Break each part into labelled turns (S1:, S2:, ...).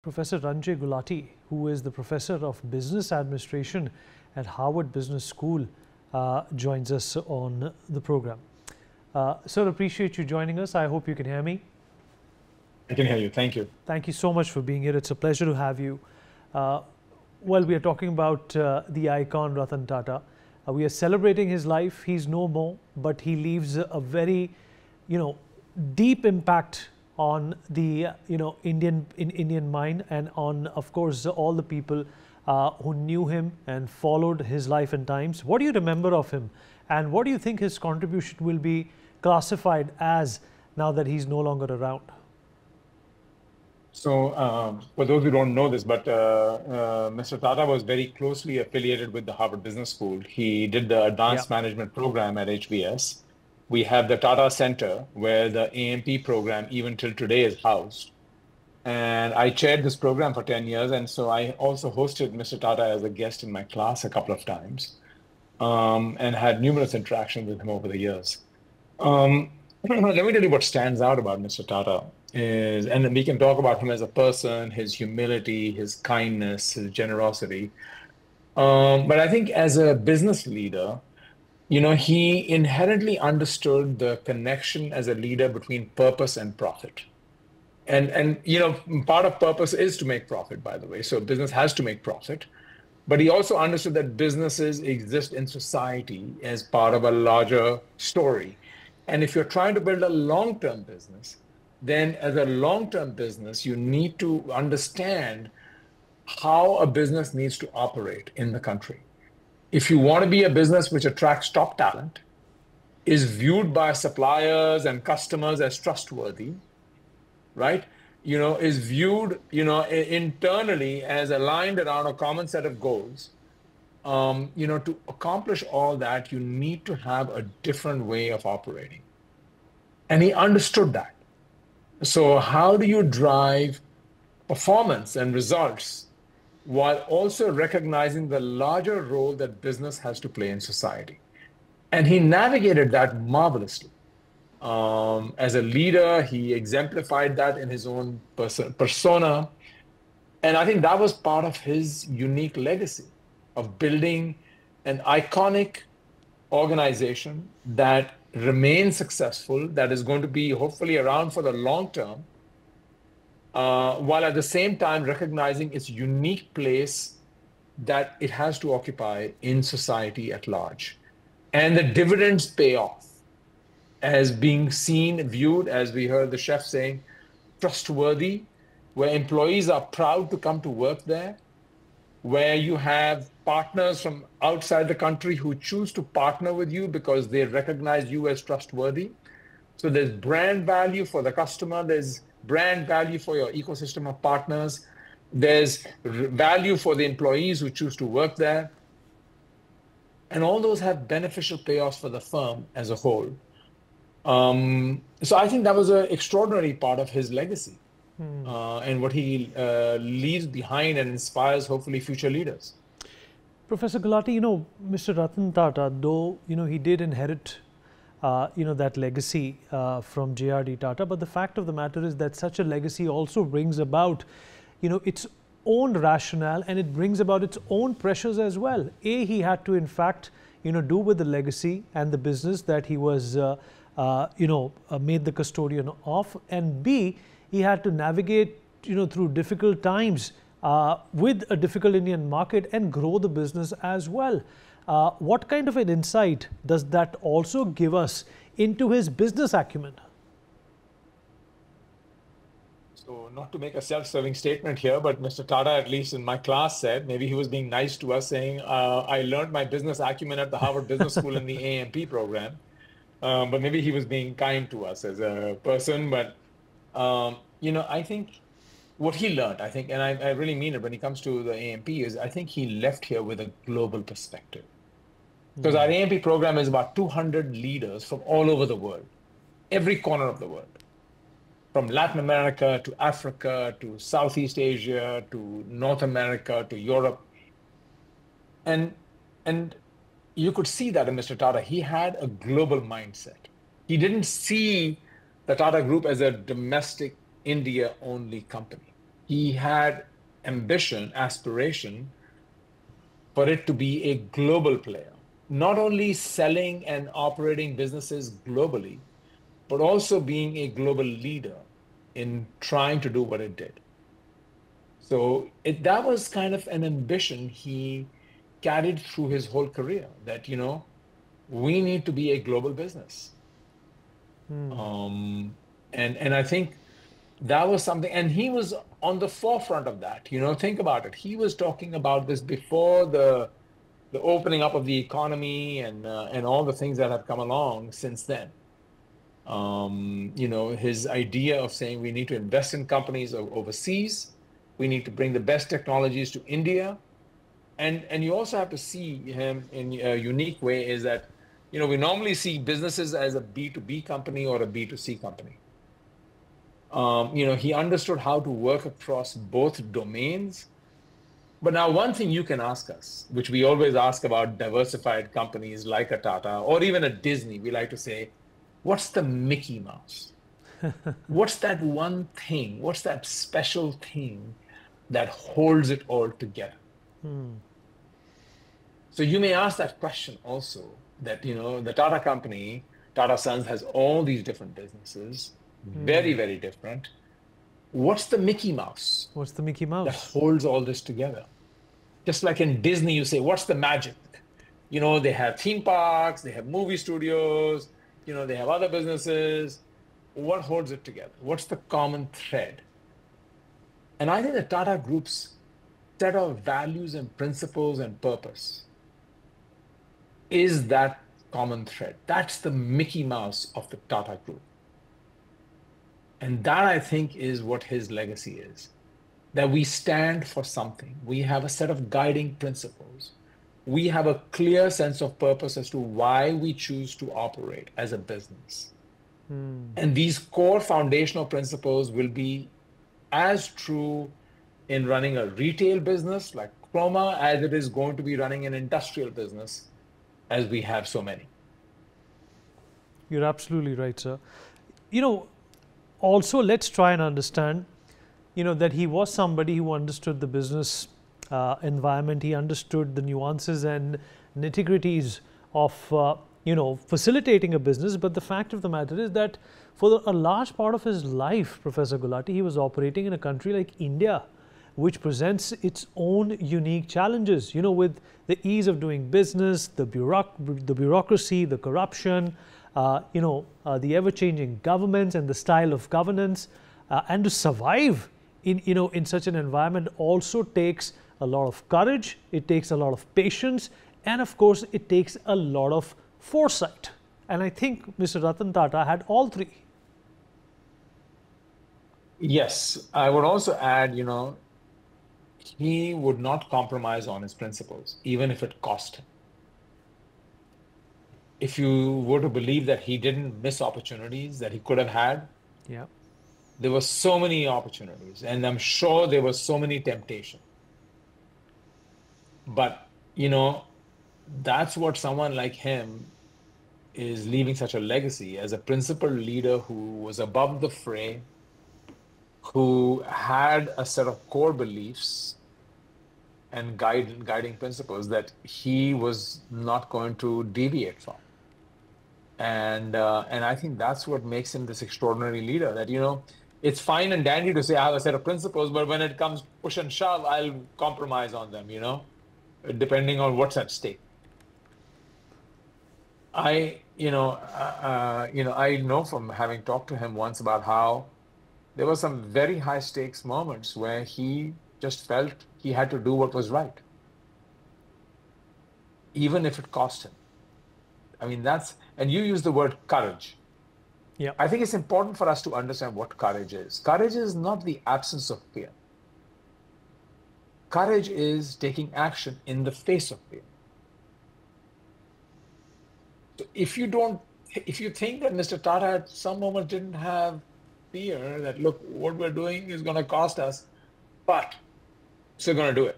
S1: Professor Ranjay Gulati, who is the Professor of Business Administration at Harvard Business School, joins us on the program. Sir, appreciate you joining us. I hope you can hear me.
S2: I can hear you. Thank you.
S1: Thank you so much for being here. It's a pleasure to have you. Well, we are talking about the icon Ratan Tata. We are celebrating his life. He's no more, but he leaves a very, deep impact on the Indian mind, and on, of course, all the people who knew him and followed his life and times. What do you remember of him, and what do you think his contribution will be classified as now that he's no longer around?
S2: So, for those who don't know this, but Mr. Tata was very closely affiliated with the Harvard Business School. He did the advanced management program at HBS. We have the Tata Center, where the AMP program, even till today, is housed. And I chaired this program for 10 years. And so I also hosted Mr. Tata as a guest in my class a couple of times, and had numerous interactions with him over the years. Let me tell you what stands out about Mr. Tata is, and then we can talk about him as a person, his humility, his kindness, his generosity. But I think as a business leader, he inherently understood the connection as a leader between purpose and profit. And part of purpose is to make profit, by the way. So business has to make profit. But he also understood that businesses exist in society as part of a larger story. And if you're trying to build a long-term business, then as a long-term business, you need to understand how a business needs to operate in the country. If you want to be a business which attracts top talent, is viewed by suppliers and customers as trustworthy, right? Is viewed, internally as aligned around a common set of goals. To accomplish all that, you need to have a different way of operating. And he understood that. So how do you drive performance and results while also recognizing the larger role that business has to play in society? And he navigated that marvelously. As a leader, he exemplified that in his own persona. And I think that was part of his unique legacy of building an iconic organization that remains successful, that is going to be hopefully around for the long term, while at the same time recognizing its unique place that it has to occupy in society at large. And the dividends pay off as being seen, viewed, as we heard the chef saying, trustworthy, where employees are proud to come to work there, where you have partners from outside the country who choose to partner with you because they recognize you as trustworthy. So there's brand value for the customer, there's brand value for your ecosystem of partners, there's value for the employees who choose to work there. And all those have beneficial payoffs for the firm as a whole. So I think that was an extraordinary part of his legacy, and what he leaves behind and inspires, hopefully, future leaders.
S1: Professor Gulati, Mr. Ratan Tata, though, he did inherit that legacy from J.R.D. Tata. But the fact of the matter is that such a legacy also brings about, its own rationale, and it brings about its own pressures as well. He had to, in fact, do with the legacy and the business that he was, made the custodian of. And B, he had to navigate, through difficult times with a difficult Indian market and grow the business as well. What kind of an insight does that also give us into his business acumen?
S2: So not to make a self-serving statement here, but Mr. Tata, at least in my class, said, maybe he was being nice to us, saying, I learned my business acumen at the Harvard Business School in the AMP program. But maybe he was being kind to us as a person. But, I think what he learned, and I really mean it when it comes to the AMP, is I think he left here with a global perspective. Because our AMP program is about 200 leaders from all over the world, every corner of the world, from Latin America to Africa to Southeast Asia to North America to Europe. And you could see that in Mr. Tata. He had a global mindset. He didn't see the Tata Group as a domestic India-only company. he had ambition, aspiration for it to be a global player, not only selling and operating businesses globally, but also being a global leader in trying to do what it did. So that was kind of an ambition he carried through his whole career, that, we need to be a global business. And I think that was something, and he was on the forefront of that. Think about it. He was talking about this before the opening up of the economy and all the things that have come along since then. His idea of saying we need to invest in companies overseas, we need to bring the best technologies to India, and you also have to see him in a unique way is that, we normally see businesses as a B2B company or a B2C company. He understood how to work across both domains. But now one thing you can ask us, which we always ask about diversified companies like a Tata or even a Disney, we like to say, what's the Mickey Mouse? What's that one thing? What's that special thing that holds it all together? So you may ask that question also, that, the Tata company, Tata Sons, has all these different businesses, very, very different. What's the Mickey Mouse?
S1: What's the Mickey Mouse
S2: that holds all this together? Just like in Disney, you say, what's the magic? They have theme parks, they have movie studios, they have other businesses. What holds it together? What's the common thread? And I think the Tata Group's set of values and principles and purpose is that common thread. That's the Mickey Mouse of the Tata Group. And that, I think, is what his legacy is. That we stand for something. We have a set of guiding principles. We have a clear sense of purpose as to why we choose to operate as a business. And these core foundational principles will be as true in running a retail business like Chroma as it is going to be running an industrial business, as we have so many.
S1: You're absolutely right, sir. Also, let's try and understand, that he was somebody who understood the business environment. He understood the nuances and nitty-gritties of, facilitating a business. But the fact of the matter is that for a large part of his life, Professor Gulati, he was operating in a country like India, which presents its own unique challenges, with the ease of doing business, the bureaucracy, the corruption, the ever-changing governments and the style of governance, and to survive in such an environment also takes a lot of courage, it takes a lot of patience, and of course it takes a lot of foresight. And I think Mr. Ratan Tata had all three.
S2: Yes, I would also add, he would not compromise on his principles, even if it cost him. If you were to believe that he didn't miss opportunities that he could have had, there were so many opportunities, and I'm sure there were so many temptations. But, that's what someone like him is leaving such a legacy as a principled leader who was above the fray, who had a set of core beliefs and guiding principles that he was not going to deviate from. And I think that's what makes him this extraordinary leader, that, it's fine and dandy to say I have a set of principles, but when it comes push and shove, I'll compromise on them, depending on what's at stake. I know from having talked to him once about how there were some very high stakes moments where he just felt he had to do what was right, even if it cost him. I mean, and you use the word courage.
S1: Yeah.
S2: I think it's important for us to understand what courage is. Courage is not the absence of fear. Courage is taking action in the face of fear. So if you think that Mr. Tata at some moment didn't have fear, that look, what we're doing is going to cost us, but still going to do it.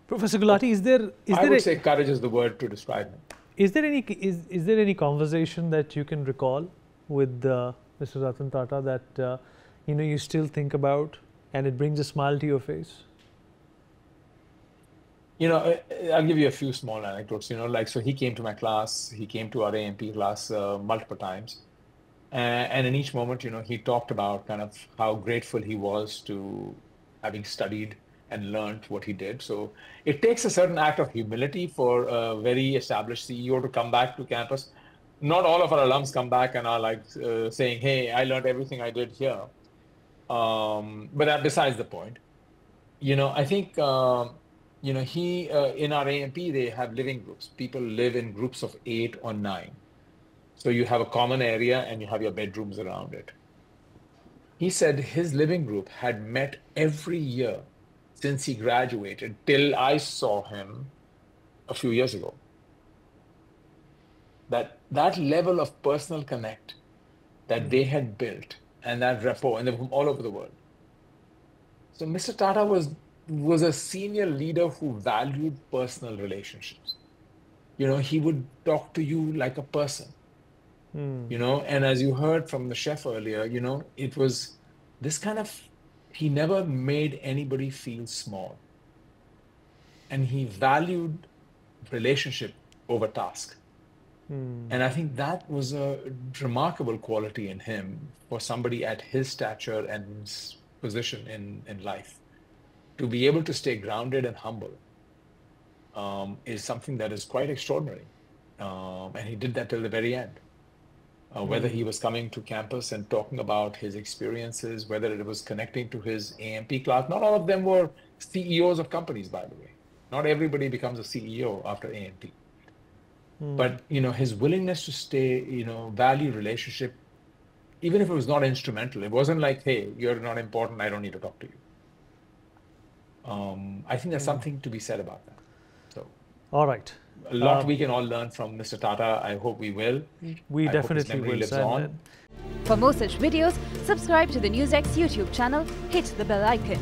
S1: Professor Gulati,
S2: I would say courage is the word to describe him.
S1: Is there any conversation that you can recall with Mr. Ratan Tata that you still think about and it brings a smile to your face?
S2: I'll give you a few small anecdotes, so he came to my class, he came to our AMP class multiple times. And in each moment, he talked about kind of how grateful he was to having studied and learned what he did. So it takes a certain act of humility for a very established CEO to come back to campus. Not all of our alums come back and are like saying, hey, I learned everything I did here. But that besides the point. I think, he, in our AMP, they have living groups. People live in groups of 8 or 9. So you have a common area and you have your bedrooms around it. He said his living group had met every year since he graduated till I saw him a few years ago. That level of personal connect that they had built and that rapport, and they're from all over the world. So Mr. Tata was a senior leader who valued personal relationships. He would talk to you like a person. And as you heard from the chef earlier, it was this kind of, he never made anybody feel small. And he valued relationship over task. And I think that was a remarkable quality in him for somebody at his stature and his position in life. To be able to stay grounded and humble is something that is quite extraordinary. And he did that till the very end. Whether he was coming to campus and talking about his experiences, whether it was connecting to his AMP class. Not all of them were CEOs of companies, by the way. Not everybody becomes a CEO after AMP. But, his willingness to stay, value relationship, even if it was not instrumental. It wasn't like, hey, you're not important, I don't need to talk to you. I think there's something to be said about that. So,
S1: all right.
S2: A lot we can all learn from Mr. Tata. I hope we will.
S1: We definitely will.
S2: Lives on.
S3: For more such videos, subscribe to the NewsX YouTube channel, hit the bell icon.